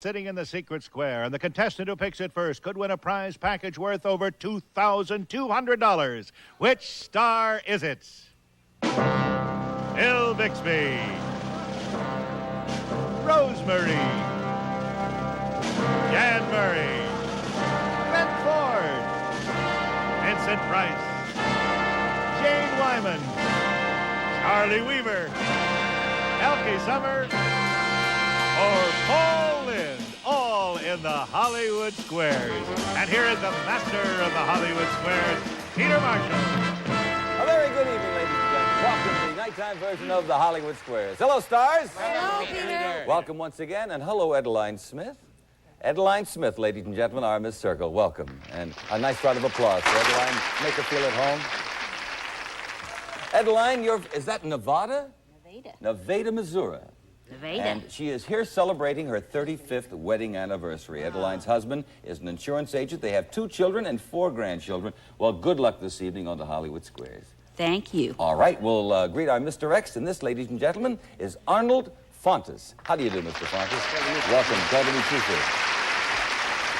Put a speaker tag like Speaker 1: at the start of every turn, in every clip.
Speaker 1: sitting in the secret square, and the contestant who picks it first could win a prize package worth over $2,200. Which star is it? Bill Bixby, Rosemary, Jan Murray, Ben Ford, Vincent Price, Jane Wyman, Charlie Weaver, Elke Sommer, or Paul Lynde, all in the Hollywood Squares. And here is the master of the Hollywood Squares, Peter Marshall.
Speaker 2: A very good evening, ladies and gentlemen. Welcome to the nighttime version of the Hollywood Squares. Hello, stars.
Speaker 3: Hello, Peter.
Speaker 2: Welcome once again, and hello, Adeline Smith. Adeline Smith, ladies and gentlemen, our Miss Circle. Welcome. And a nice round of applause for Adeline. Make her feel at home. Adeline, is that Nevada? Nevada, Missouri.
Speaker 3: Nevada.
Speaker 2: And she is here celebrating her 35th wedding anniversary. Adeline's husband is an insurance agent. They have 2 children and 4 grandchildren. Well, good luck this evening on the Hollywood Squares.
Speaker 3: Thank you.
Speaker 2: All right, we'll greet our Mr. X, and this, ladies and gentlemen, is Arnold Fontes. How do you do, Mr. Fontes? Welcome. Glad to meet you, sir.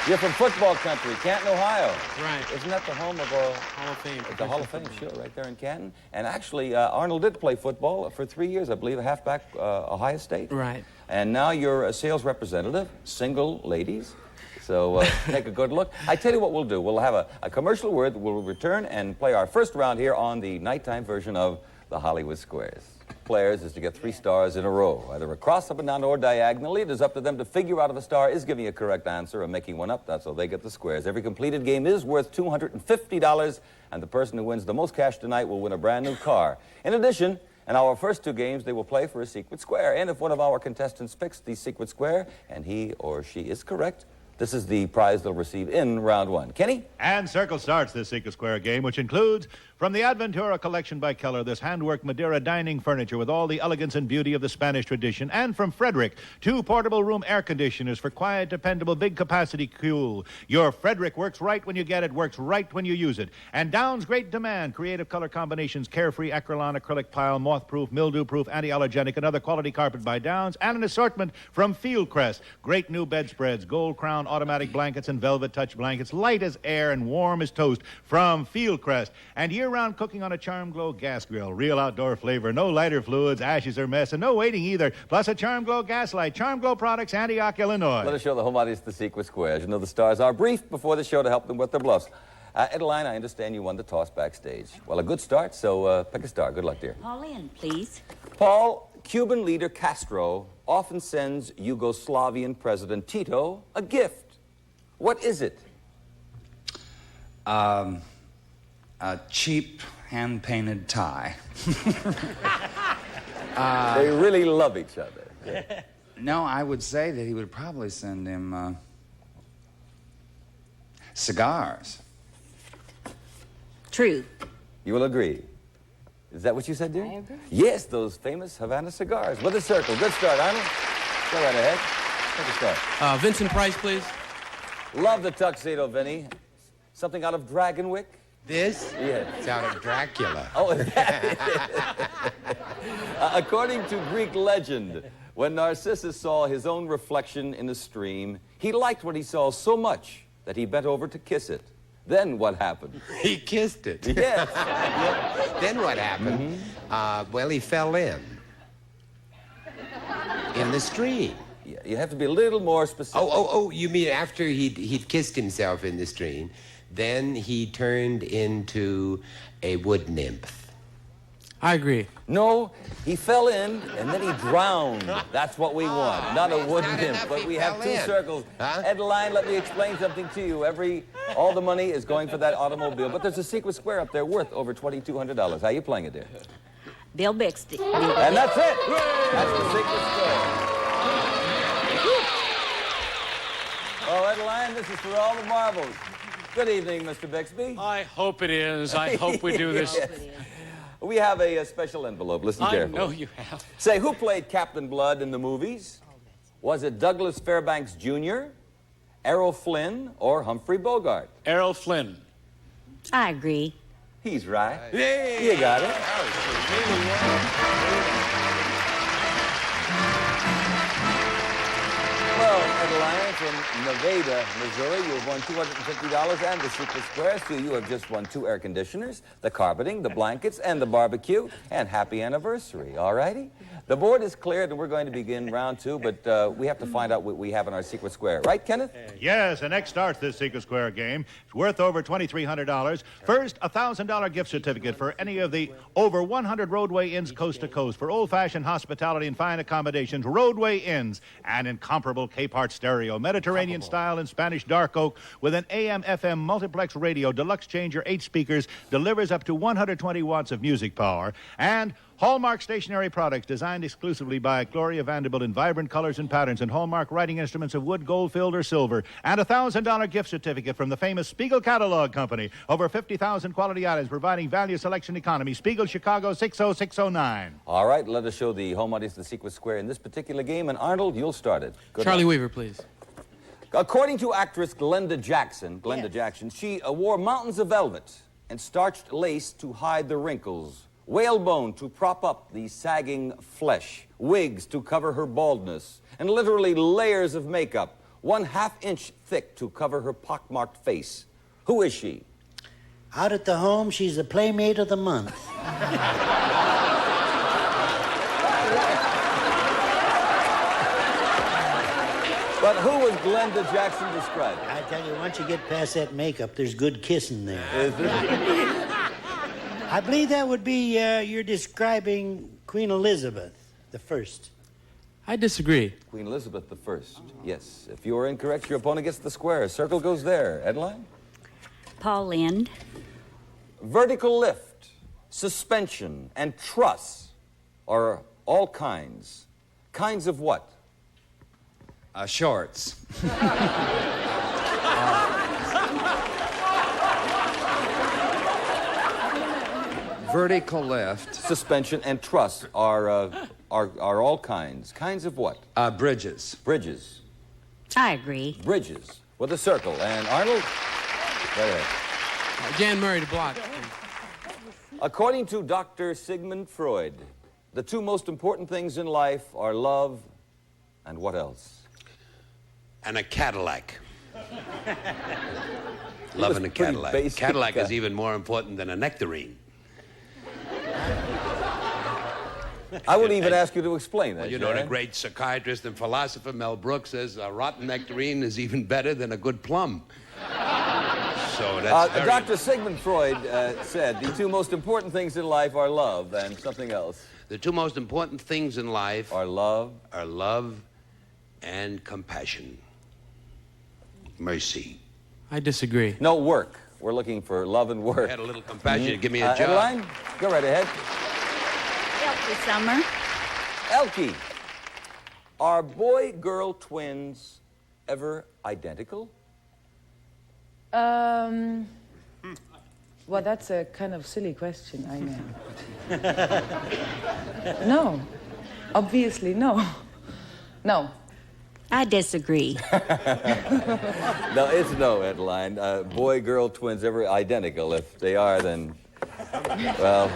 Speaker 2: You're from football country, Canton, Ohio.
Speaker 4: Right.
Speaker 2: Isn't that the home of Hall
Speaker 4: of Fame?
Speaker 2: The Hall of Fame, sure, right there in Canton. And actually, Arnold did play football for 3 years, I believe, halfback, Ohio State.
Speaker 4: Right.
Speaker 2: And now you're a sales representative, single ladies. So take a good look. I tell you what we'll do. We'll have a commercial word. We'll return and play our first round here on the nighttime version of the Hollywood Squares. Players is to get 3 stars in a row, either across, up and down, or diagonally. It is up to them to figure out if a star is giving a correct answer or making one up. That's how they get the squares. Every completed game is worth $250, and the person who wins the most cash tonight will win a brand new car. In addition, in our first 2 games, they will play for a secret square. And if one of our contestants picks the secret square, and he or she is correct, this is the prize they'll receive in round 1. Kenny?
Speaker 1: And Circle starts this Secret Square game, which includes, from the Adventura collection by Keller, this handwork Madeira dining furniture with all the elegance and beauty of the Spanish tradition. And from Frederick, 2 portable room air conditioners for quiet, dependable, big capacity cool. Your Frederick works right when you get it, works right when you use it. And Down's great demand, creative color combinations, carefree, acrylon, acrylic pile, moth-proof, mildew-proof, anti-allergenic, and other quality carpet by Downs. And an assortment from Fieldcrest, great new bedspreads, gold crown automatic blankets and velvet touch blankets, light as air and warm as toast from Fieldcrest. And year-round cooking on a Charm Glow gas grill. Real outdoor flavor, no lighter fluids, ashes or mess, and no waiting either. Plus a Charm Glow gas light. Charm Glow Products, Antioch, Illinois.
Speaker 2: Let us show the home audience the secret squares. You know the stars are briefed before the show to help them with their bluffs. Adeline, I understand you won the toss backstage. Well, a good start, so pick a star. Good luck, dear.
Speaker 3: Paul Lynde, please.
Speaker 2: Paul, Cuban leader Castro often sends Yugoslavian President Tito a gift. What is it?
Speaker 5: A cheap hand-painted tie.
Speaker 2: They really love each other.
Speaker 5: No, I would say that he would probably send him cigars.
Speaker 3: True.
Speaker 2: You will agree. Is that what you said, dear?
Speaker 3: I agree.
Speaker 2: Yes, those famous Havana cigars. With a circle. Good start, Arnold. Go right ahead. Take a start.
Speaker 4: Vincent Price, please.
Speaker 2: Love the tuxedo, Vinny. Something out of Dragonwick?
Speaker 6: This?
Speaker 2: Yes.
Speaker 6: It's out of Dracula.
Speaker 2: Oh, is that it? According to Greek legend, when Narcissus saw his own reflection in a stream, he liked what he saw so much that he bent over to kiss it. Then what happened?
Speaker 6: He kissed it.
Speaker 2: Yes.
Speaker 6: Then what happened? Well, he fell in the stream.
Speaker 2: You have to be a little more specific.
Speaker 6: Oh, you mean after he'd kissed himself in the stream, then he turned into a wood nymph.
Speaker 4: I agree.
Speaker 2: No, he fell in and then he drowned. That's what we want. Not a wood nymph, but we have 2 circles.
Speaker 6: Huh?
Speaker 2: Adeline, let me explain something to you. All the money is going for that automobile, but there's a secret square up there worth over $2,200. How you playing it, dear?
Speaker 3: Bill Bixby.
Speaker 2: And that's it. That's the secret square. Oh, Adeline, this is for all the marbles. Good evening, Mr. Bixby.
Speaker 4: I hope it is. I hope we do this.
Speaker 2: Yes. We have a special envelope. Listen carefully.
Speaker 4: I know you have.
Speaker 2: Say, who played Captain Blood in the movies? Was it Douglas Fairbanks Jr., Errol Flynn, or Humphrey Bogart?
Speaker 4: Errol Flynn.
Speaker 3: I agree.
Speaker 2: He's right. You got it. Well, Adeline, from Nevada, Missouri. You have won $250 and the Secret Square. Sue, you have just won 2 air conditioners, the carpeting, the blankets, and the barbecue. And happy anniversary, all righty? The board is cleared, and we're going to begin round 2, but we have to find out what we have in our Secret Square. Right, Kenneth?
Speaker 1: Yes, and X starts this Secret Square game. It's worth over $2,300. First, a $1,000 gift certificate for any of the over 100 Roadway Inns coast to coast for old-fashioned hospitality and fine accommodations. Roadway Inns, an incomparable Capehart stereo, Mediterranean style and Spanish dark oak with an AM/FM multiplex radio, deluxe changer, 8 speakers, delivers up to 120 watts of music power, and Hallmark stationery products designed exclusively by Gloria Vanderbilt in vibrant colors and patterns, and Hallmark writing instruments of wood, gold, filled, or silver, and a $1,000 gift certificate from the famous Spiegel Catalog Company. Over 50,000 quality items providing value, selection, economy. Spiegel, Chicago, 60609.
Speaker 2: All right, let us show the home audience the Secret Square in this particular game. And Arnold, you'll start it. Good
Speaker 4: Charlie
Speaker 2: luck.
Speaker 4: Weaver, please.
Speaker 2: According to actress Glenda Jackson, she wore mountains of velvet and starched lace to hide the wrinkles, whalebone to prop up the sagging flesh, wigs to cover her baldness, and literally layers of makeup, 1/2 inch thick to cover her pockmarked face. Who is she?
Speaker 7: Out at the home, she's the Playmate of the Month.
Speaker 2: But who was Glenda Jackson describing?
Speaker 7: I tell you, once you get past that makeup, there's good kissing there.
Speaker 2: Is there?
Speaker 7: I believe that would be, you're describing Queen Elizabeth the First.
Speaker 4: I disagree.
Speaker 2: Queen Elizabeth I. Yes. If you are incorrect, your opponent gets the square. A circle goes there. Adeline?
Speaker 3: Paul Lynde.
Speaker 2: Vertical lift, suspension, and truss are all kinds. Kinds of what?
Speaker 5: Shorts. Vertical lift.
Speaker 2: Suspension and truss are all kinds. Kinds of what?
Speaker 5: Bridges.
Speaker 2: Bridges.
Speaker 3: I agree.
Speaker 2: Bridges with a circle. And Arnold? Right ahead.
Speaker 4: Jan Murray to block.
Speaker 2: According to Dr. Sigmund Freud, the 2 most important things in life are love and what else?
Speaker 6: And a Cadillac. Love and a Cadillac.
Speaker 2: basic,
Speaker 6: Cadillac is even more important than a nectarine.
Speaker 2: I wouldn't even ask you to explain that.
Speaker 6: Well, you know, the
Speaker 2: Jan.
Speaker 6: great psychiatrist and philosopher Mel Brooks says a rotten nectarine is even better than a good plum. So that's very...
Speaker 2: Dr. Sigmund Freud said the 2 most important things in life are love and something else.
Speaker 6: The 2 most important things in life
Speaker 2: Are love.
Speaker 6: And compassion. Mercy.
Speaker 4: I disagree.
Speaker 2: No, work. We're looking for love and work.
Speaker 6: Had a little compassion, give me a job.
Speaker 2: Adeline, go right ahead.
Speaker 3: Elke Sommer.
Speaker 2: Elke, are boy-girl twins ever identical?
Speaker 8: Well, that's a kind of silly question, I know. No. Obviously, no. No.
Speaker 3: I disagree.
Speaker 2: No, it's no, Adeline. Boy-girl twins ever identical? If they are, then, well,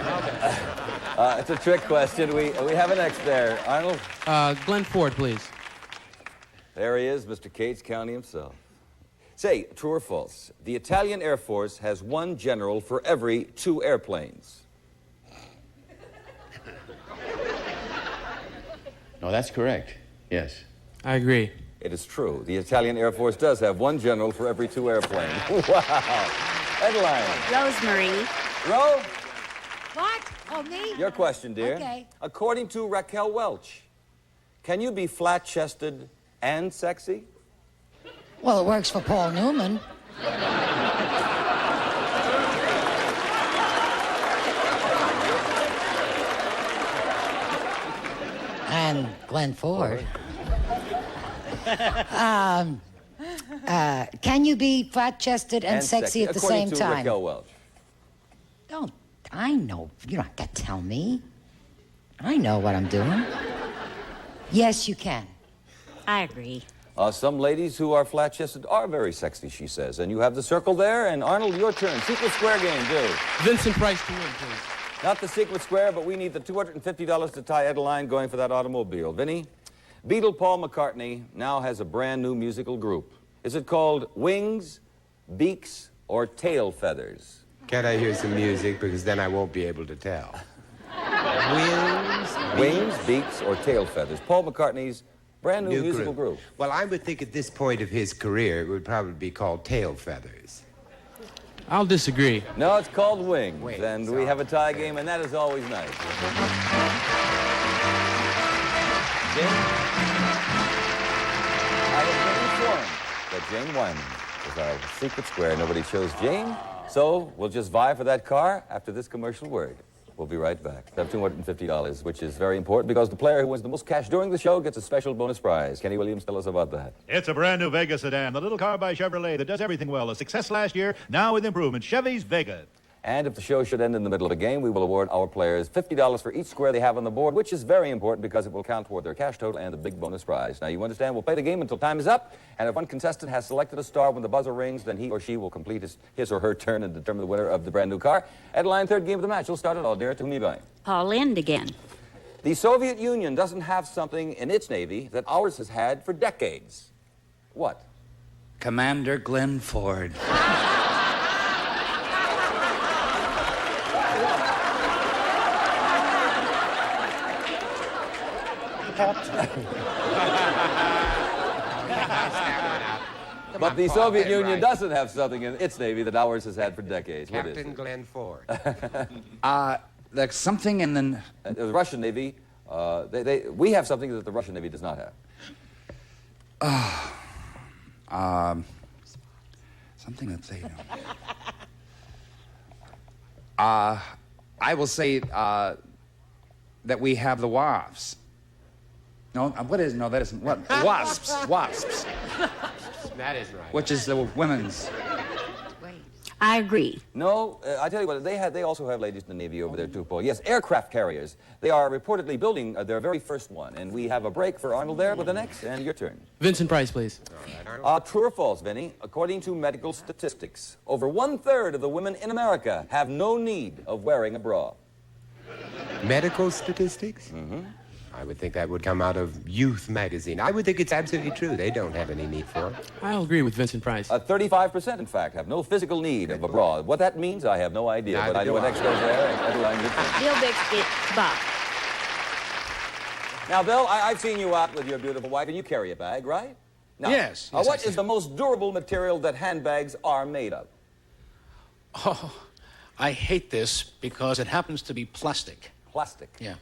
Speaker 2: it's a trick question. We have an X there. Arnold?
Speaker 4: Glenn Ford, please.
Speaker 2: There he is, Mr. Cates County himself. Say, true or false, the Italian Air Force has 1 general for every 2 airplanes.
Speaker 9: No, that's correct. Yes.
Speaker 4: I agree.
Speaker 2: It is true. The Italian Air Force does have 1 general for every 2 airplanes. Wow. Headline.
Speaker 3: Rosemary.
Speaker 2: Ro,
Speaker 10: What? Oh, me?
Speaker 2: your question, dear.
Speaker 10: Okay.
Speaker 2: According to Raquel Welch, can you be flat-chested and sexy?
Speaker 10: Well, it works for Paul Newman. And Glenn Ford. Can you be flat-chested and sexy at the same
Speaker 2: According to
Speaker 10: time?
Speaker 2: Raquel Welch.
Speaker 10: Don't. I know. You don't have to tell me. I know what I'm doing. Yes, you can.
Speaker 3: I agree.
Speaker 2: Some ladies who are flat-chested are very sexy, she says. And you have the circle there. And Arnold, your turn. Secret Square game, do.
Speaker 4: Vincent Price to win, please.
Speaker 2: Not the Secret Square, but we need the $250 to tie Adeline going for that automobile. Vinny, Beatle Paul McCartney now has a brand new musical group. Is it called Wings, Beaks, or Tail Feathers?
Speaker 6: Can't I hear some music? Because then I won't be able to tell.
Speaker 2: Wings, Beaks, or Tail Feathers? Paul McCartney's brand new musical group.
Speaker 6: Well, I would think at this point of his career, it would probably be called Tail Feathers.
Speaker 4: I'll disagree.
Speaker 2: No, it's called Wings,
Speaker 6: Wings,
Speaker 2: and we have a tie game, and that is always nice. Jane? I have been informed that Jane Wyman is our secret square. Nobody chose Jane, so we'll just vie for that car after this commercial word. We'll be right back. I have $250, which is very important because the player who wins the most cash during the show gets a special bonus prize. Kenny Williams, tell us about that.
Speaker 1: It's a brand new Vega sedan, the little car by Chevrolet that does everything well. A success last year, now with improvement. Chevy's Vega.
Speaker 2: And if the show should end in the middle of a game, we will award our players $50 for each square they have on the board, which is very important because it will count toward their cash total and the big bonus prize. Now, you understand, we'll play the game until time is up, and if one contestant has selected a star when the buzzer rings, then he or she will complete his or her turn and determine the winner of the brand new car. Adeline, third game of the match. We'll start it all. Dear, to whom are you going?
Speaker 3: Paul Lynde again.
Speaker 2: The Soviet Union doesn't have something in its Navy that ours has had for decades. What?
Speaker 5: Commander Glenn Ford.
Speaker 2: But the Soviet Union doesn't have something in its Navy that ours has had for decades. What is
Speaker 6: Captain
Speaker 2: it?
Speaker 6: Glenn Ford.
Speaker 5: There's something in the...
Speaker 2: The Russian Navy, we have something that the Russian Navy does not have.
Speaker 5: Something that they don't. I will say that we have the wasps. No, what is? No, that isn't. What? Wasps. Wasps.
Speaker 6: That is right.
Speaker 5: Which is the women's.
Speaker 3: I agree.
Speaker 2: No, I tell you what, they also have ladies in the Navy over there too, Paul. Yes, aircraft carriers. They are reportedly building their very first one, and we have a break for Arnold there with the next, and your turn.
Speaker 4: Vincent Price, please.
Speaker 2: True or false, Vinny? According to medical statistics, over 1/3 of the women in America have no need of wearing a bra.
Speaker 6: Medical statistics?
Speaker 2: Mm-hmm.
Speaker 6: I would think that would come out of Youth magazine. I would think it's absolutely true. They don't have any need for it.
Speaker 4: I'll agree with Vincent Price.
Speaker 2: 35%, in fact, have no physical need of a bra. What that means, I have no idea, but I know an expert there. Adeline,
Speaker 3: Bill Bixby, Bob.
Speaker 2: Now, Bill, I've seen you out with your beautiful wife, and you carry a bag, right? Now,
Speaker 11: Yes.
Speaker 2: What is the most durable material that handbags are made of?
Speaker 11: Oh, I hate this because it happens to be plastic.
Speaker 2: Plastic.
Speaker 11: Yeah.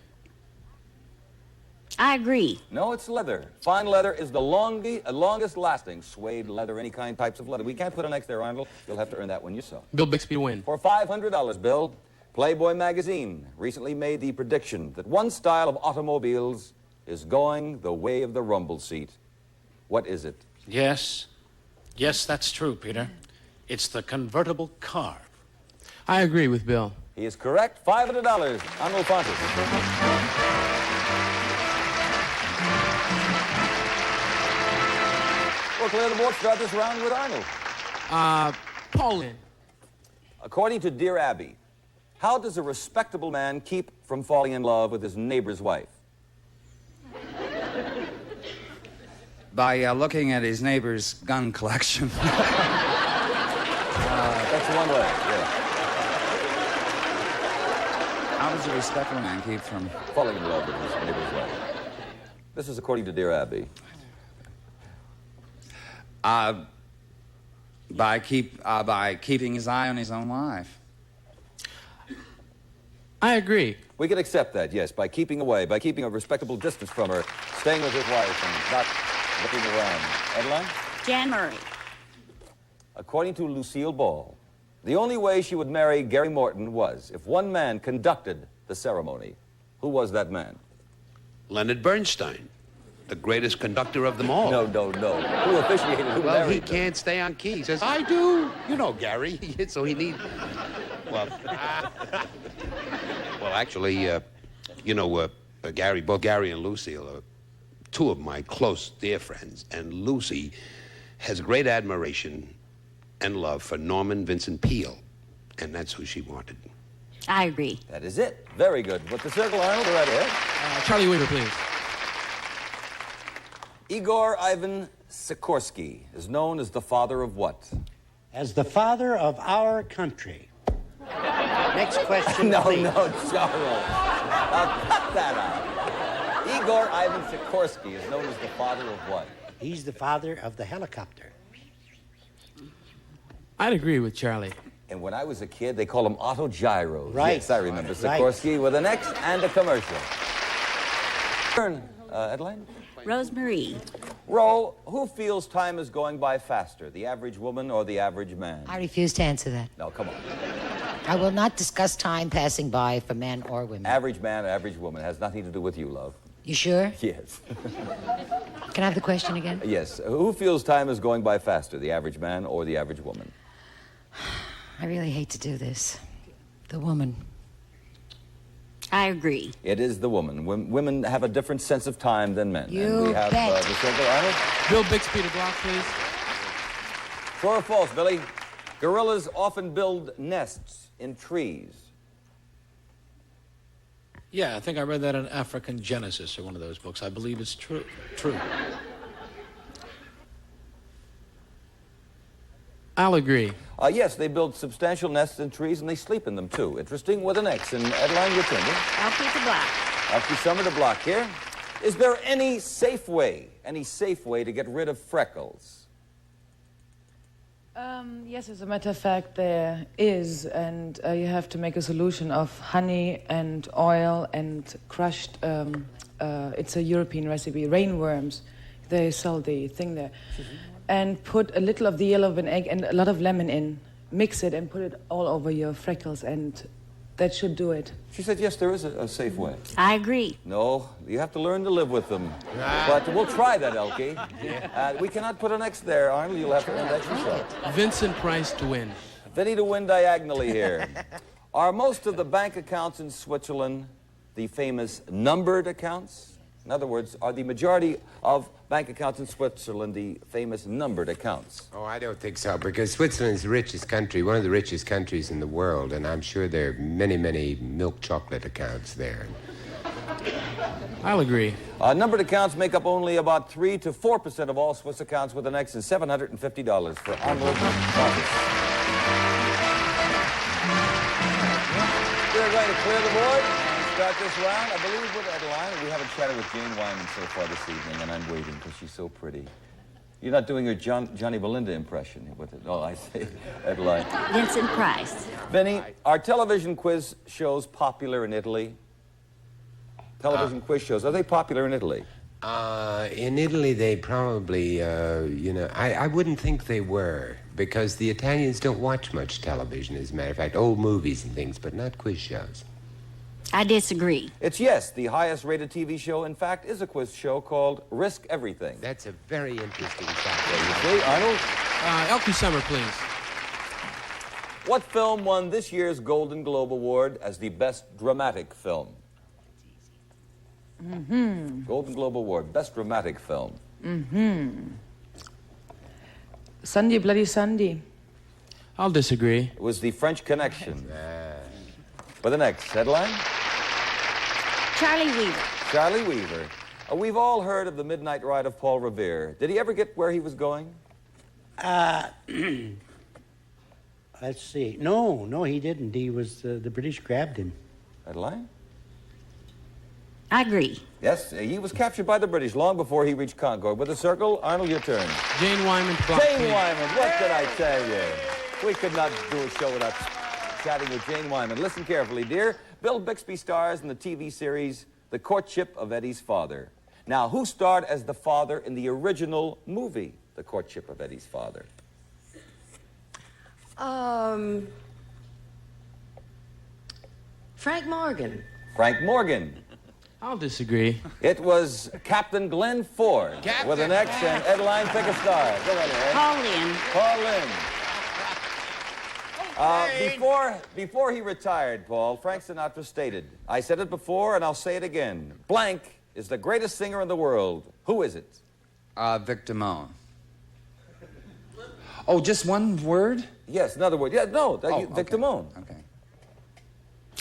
Speaker 3: I agree.
Speaker 2: No, it's leather. Fine leather is the longest lasting. Suede leather, any kind, types of leather. We can't put an X there, Arnold. You'll have to earn that one yourself.
Speaker 4: Bill Bixby to win.
Speaker 2: For $500, Bill, Playboy magazine recently made the prediction that one style of automobiles is going the way of the rumble seat. What is it?
Speaker 11: Yes. Yes, that's true, Peter. It's the convertible car.
Speaker 4: I agree with Bill.
Speaker 2: He is correct. $500. Arnold Fontes. We'll clear the board, start this round with Arnold.
Speaker 4: Paul Lynde.
Speaker 2: According to Dear Abby, how does a respectable man keep from falling in love with his neighbor's wife?
Speaker 5: By looking at his neighbor's gun collection.
Speaker 2: That's one way, yeah.
Speaker 5: How does a respectable man keep from...
Speaker 2: Falling in love with his neighbor's wife. This is according to Dear Abby.
Speaker 5: By keeping his eye on his own life.
Speaker 4: I agree.
Speaker 2: We can accept that, yes, by keeping away, by keeping a respectable distance from her, staying with his wife and not looking around. Adeline?
Speaker 3: Jan Murray.
Speaker 2: According to Lucille Ball, the only way she would marry Gary Morton was if one man conducted the ceremony. Who was that man?
Speaker 12: Leonard Bernstein, the greatest conductor of them all.
Speaker 2: No. Who officiated? Who
Speaker 6: Well, he
Speaker 2: married them?
Speaker 6: can't stay on key. He says,
Speaker 12: I do. You know Gary.
Speaker 6: so he needs...
Speaker 12: Well, well, actually, Gary, both Gary and Lucille are two of my close, dear friends. And Lucy has great admiration and love for Norman Vincent Peale. And that's who she wanted.
Speaker 3: I agree.
Speaker 2: That is it. Very good. With the circle, Arnold, right ahead.
Speaker 4: Charlie Weaver, please.
Speaker 2: Igor Ivan Sikorsky is known as the father of what?
Speaker 7: As the father of our country. Next question,
Speaker 2: No,
Speaker 7: please.
Speaker 2: no, Charles. Now cut that out. Igor Ivan Sikorsky is known as the father of what?
Speaker 7: He's the father of the helicopter.
Speaker 4: I'd agree with Charlie.
Speaker 2: And when I was a kid, they called him autogyros.
Speaker 7: Right.
Speaker 2: Yes, I remember.
Speaker 7: Right.
Speaker 2: Sikorsky with an X and a commercial. Turn, Adeline.
Speaker 3: Rosemary.
Speaker 2: Ro, who feels time is going by faster, the average woman or the average man?
Speaker 10: I refuse to answer that.
Speaker 2: No, come on.
Speaker 10: I will not discuss time passing by for men or women.
Speaker 2: Average man, average woman. It has nothing to do with you, love.
Speaker 10: You sure?
Speaker 2: Yes.
Speaker 10: Can I have the question again?
Speaker 2: Yes. Who feels time is going by faster, the average man or the average woman?
Speaker 10: I really hate to do this. The woman.
Speaker 3: I agree.
Speaker 2: It is the woman. Women have a different sense of time than men.
Speaker 10: You
Speaker 2: and we have
Speaker 10: bet.
Speaker 2: the circle. Arnold?
Speaker 4: Bill Bixby to block, please.
Speaker 2: True or false, Billy? Gorillas often build nests in trees.
Speaker 11: Yeah, I think I read that in African Genesis or one of those books. I believe it's true. True.
Speaker 4: I'll agree.
Speaker 2: Yes, they build substantial nests in trees and they sleep in them too. Interesting with an X. And Adeline, your turn.
Speaker 3: Elke to block.
Speaker 2: Elke Sommer to block here. Is there any safe way to get rid of freckles?
Speaker 8: Yes, as a matter of fact, there is, and you have to make a solution of honey and oil and crushed, it's a European recipe, rainworms. They sell the thing there. And put a little of the yellow of an egg and a lot of lemon in. Mix it and put it all over your freckles, and that should do it.
Speaker 2: She said, yes, there is a safe way.
Speaker 3: I agree.
Speaker 2: No, you have to learn to live with them. But we'll try that, Elke. We cannot put an X there, Arnold. You'll have to end X yourself.
Speaker 4: Vincent Price to win.
Speaker 2: Vinny to win diagonally here. Are most of the bank accounts in Switzerland the famous numbered accounts? In other words, are the majority of bank accounts in Switzerland the famous numbered accounts?
Speaker 6: Oh, I don't think so, because Switzerland's the richest country, one of the richest countries in the world, and I'm sure there are many, many milk chocolate accounts there.
Speaker 4: I'll agree.
Speaker 2: Numbered accounts make up only about 3 to 4% of all Swiss accounts with an X and $750 for Arnold. We're going to clear the board. Start this round, I believe, with Adeline. We haven't chatted with Jane Wyman so far this evening, and I'm waiting because she's so pretty. You're not doing your Johnny Belinda impression with it. Oh, I see. Adeline.
Speaker 3: Vincent Price.
Speaker 2: Vinny, are television quiz shows popular in Italy? Television quiz shows, are they popular in Italy?
Speaker 6: In Italy, they probably, I wouldn't think they were, because the Italians don't watch much television, as a matter of fact, old movies and things, but not quiz shows.
Speaker 3: I disagree.
Speaker 2: It's yes. The highest rated TV show, in fact, is a quiz show called Risk Everything.
Speaker 6: That's a very interesting fact.
Speaker 2: There you see, Arnold?
Speaker 4: Elke Sommer, please.
Speaker 2: What film won this year's Golden Globe Award as the best dramatic film? Golden Globe Award, best dramatic film.
Speaker 8: Sunday, Bloody Sunday.
Speaker 4: I'll disagree.
Speaker 2: It was The French Connection. With an X. Headline?
Speaker 3: Charlie Weaver.
Speaker 2: Charlie Weaver. We've all heard of the midnight ride of Paul Revere. Did he ever get where he was going?
Speaker 7: Let's see. No, he didn't. He was, the British grabbed him.
Speaker 2: Adeline?
Speaker 3: I agree.
Speaker 2: Yes, he was captured by the British long before he reached Concord. With a circle, Arnold, your turn.
Speaker 4: Jane Wyman to block,
Speaker 2: Jane
Speaker 4: please.
Speaker 2: Wyman, what did I tell you? We could not do a show without chatting with Jane Wyman. Listen carefully, dear. Bill Bixby stars in the TV series The Courtship of Eddie's Father. Now, who starred as the father in the original movie, The Courtship of Eddie's Father?
Speaker 13: Frank Morgan.
Speaker 2: Frank Morgan.
Speaker 4: I'll disagree.
Speaker 2: It was Captain Glenn Ford with an X and Adeline, pick a star. Go right ahead.
Speaker 3: Paul Lynde.
Speaker 2: Before he retired, Paul, Frank Sinatra stated, I said it before and I'll say it again, blank is the greatest singer in the world. Who is it?
Speaker 5: Vic Damone. Oh, just one word?
Speaker 2: Yes, another word. Yeah, no, Vic
Speaker 5: okay.
Speaker 2: Damone.
Speaker 5: Okay.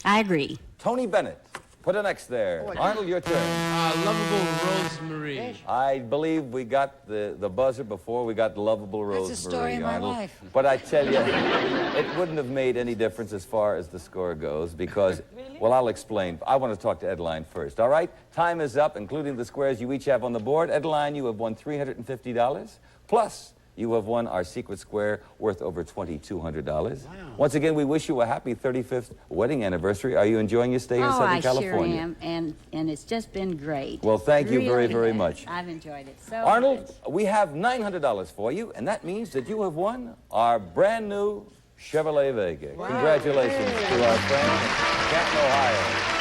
Speaker 3: I agree.
Speaker 2: Tony Bennett. Put an X there. Arnold, your turn.
Speaker 4: Lovable Rosemary.
Speaker 2: I believe we got the buzzer before we got lovable Rosemary.
Speaker 10: That's the story of my
Speaker 2: Arnold.
Speaker 10: life.
Speaker 2: But I tell you, it wouldn't have made any difference as far as the score goes because, well, I'll explain. I want to talk to Adeline first, all right? Time is up, including the squares you each have on the board. Adeline, you have won $350, plus you have won our secret square worth over $2,200. Wow. Once again, we wish you a happy 35th wedding anniversary. Are you enjoying your stay in Southern California?
Speaker 3: I sure am, and it's just been great.
Speaker 2: Well, thank you very, very
Speaker 3: has.
Speaker 2: much.
Speaker 3: I've enjoyed it so
Speaker 2: Arnold,
Speaker 3: much.
Speaker 2: we have $900 for you, and that means that you have won our brand new Chevrolet Vega. Wow. Congratulations to our friend in Canton, Ohio.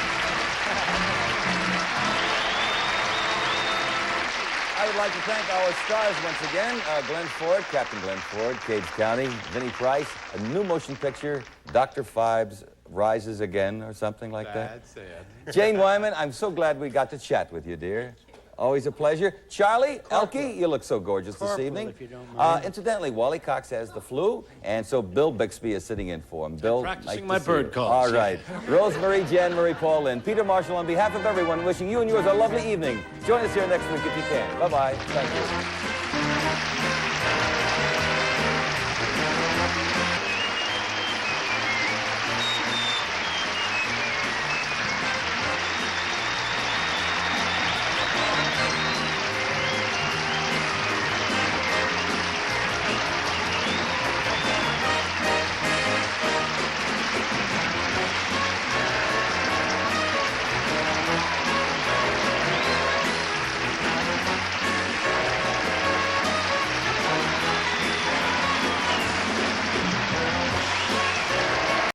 Speaker 2: I would like to thank our stars once again, Glenn Ford, Captain Glenn Ford, Cage County, Vinnie Price, a new motion picture, Dr. Phibes Rises Again, or something like that.
Speaker 6: That's it.
Speaker 2: Jane Wyman, I'm so glad we got to chat with you, dear. Always a pleasure. Charlie, Elke, you look so gorgeous this evening.
Speaker 7: If you don't mind.
Speaker 2: Incidentally, Wally Cox has the flu, and so Bill Bixby is sitting in for him. Bill,
Speaker 11: Practicing
Speaker 2: nice to
Speaker 11: my
Speaker 2: see
Speaker 11: bird
Speaker 2: you.
Speaker 11: calls.
Speaker 2: All right. Rosemary, Jan Marie, Paul, Lynde, Peter Marshall, on behalf of everyone, wishing you and yours a lovely evening. Join us here next week if you can. Bye-bye. Thank you.